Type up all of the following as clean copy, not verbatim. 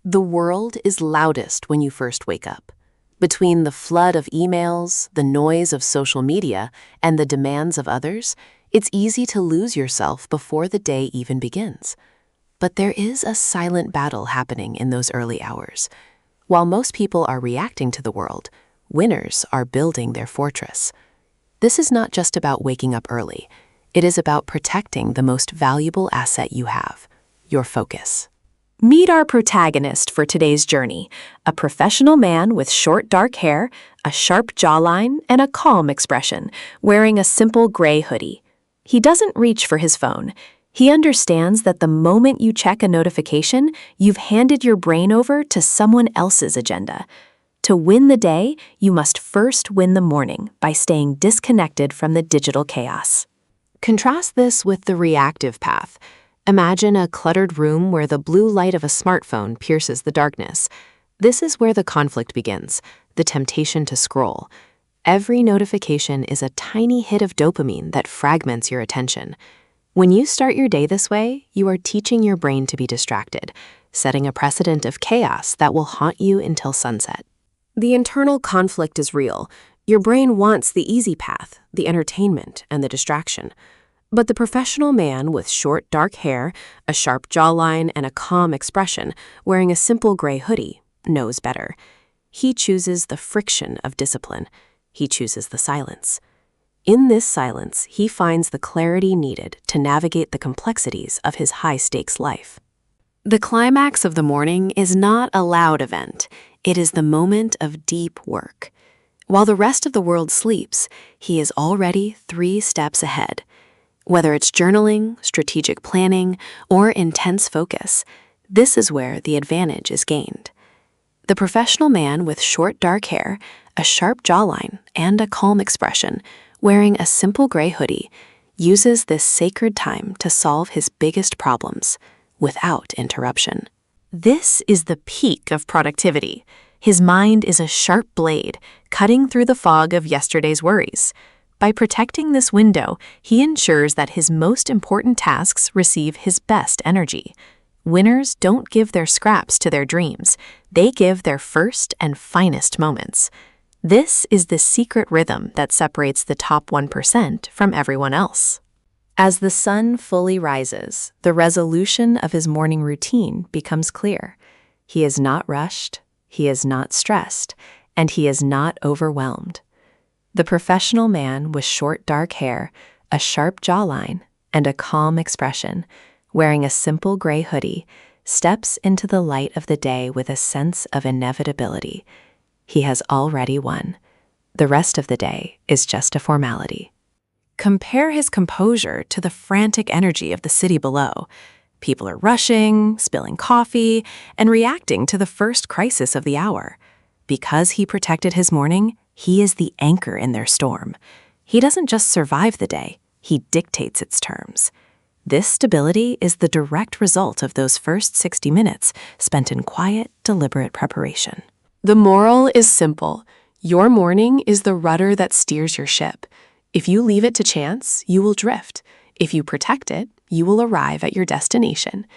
The world is loudest when you first wake up. Between the flood of emails, the noise of social media, and the demands of others, it's easy to lose yourself before the day even begins. But there is a silent battle happening in those early hours. While most people are reacting to the world, winners are building their fortress. This is not just about waking up early. It is about protecting the most valuable asset you have, your focus. Meet our protagonist for today's journey, a professional man with short dark hair, a sharp jawline, and a calm expression, wearing a simple gray hoodie. He doesn't reach for his phone. He understands that the moment you check a notification, you've handed your brain over to someone else's agenda. To win the day, you must first win the morning by staying disconnected from the digital chaos. Contrast this with the reactive path. Imagine a cluttered room where the blue light of a smartphone pierces the darkness. This is where the conflict begins, the temptation to scroll. Every notification is a tiny hit of dopamine that fragments your attention. When you start your day this way, you are teaching your brain to be distracted, setting a precedent of chaos that will haunt you until sunset. The internal conflict is real. Your brain wants the easy path, the entertainment, and the distraction. But the professional man with short, dark hair, a sharp jawline, and a calm expression, wearing a simple gray hoodie, knows better. He chooses the friction of discipline. He chooses the silence. In this silence, he finds the clarity needed to navigate the complexities of his high-stakes life. The climax of the morning is not a loud event. It is the moment of deep work. While the rest of the world sleeps, he is already 3 steps ahead. Whether it's journaling, strategic planning, or intense focus, this is where the advantage is gained. The professional man with short dark hair, a sharp jawline, and a calm expression, wearing a simple gray hoodie, uses this sacred time to solve his biggest problems without interruption. This is the peak of productivity. His mind is a sharp blade, cutting through the fog of yesterday's worries. By protecting this window, he ensures that his most important tasks receive his best energy. Winners don't give their scraps to their dreams. They give their first and finest moments. This is the secret rhythm that separates the top 1% from everyone else. As the sun fully rises, the resolution of his morning routine becomes clear. He is not rushed, he is not stressed, and he is not overwhelmed. The professional man with short dark hair, a sharp jawline, and a calm expression, wearing a simple gray hoodie, steps into the light of the day with a sense of inevitability. He has already won. The rest of the day is just a formality. Compare his composure to the frantic energy of the city below. People are rushing, spilling coffee, and reacting to the first crisis of the hour. Because he protected his morning, he is the anchor in their storm. He doesn't just survive the day, he dictates its terms. This stability is the direct result of those first 60 minutes spent in quiet, deliberate preparation. The moral is simple. Your morning is the rudder that steers your ship. If you leave it to chance, you will drift. If you protect it, you will arrive at your destination.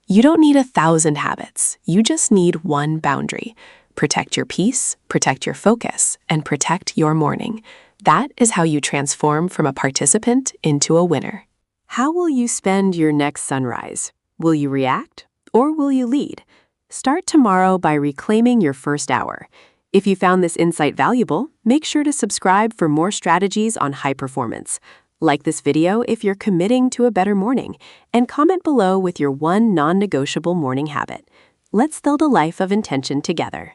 You don't need 1,000 habits. You just need one boundary. Protect your peace, protect your focus, and protect your morning. That is how you transform from a participant into a winner. How will you spend your next sunrise? Will you react or will you lead? Start tomorrow by reclaiming your first hour. If you found this insight valuable, make sure to subscribe for more strategies on high performance. Like this video if you're committing to a better morning, and comment below with your one non-negotiable morning habit. Let's build a life of intention together.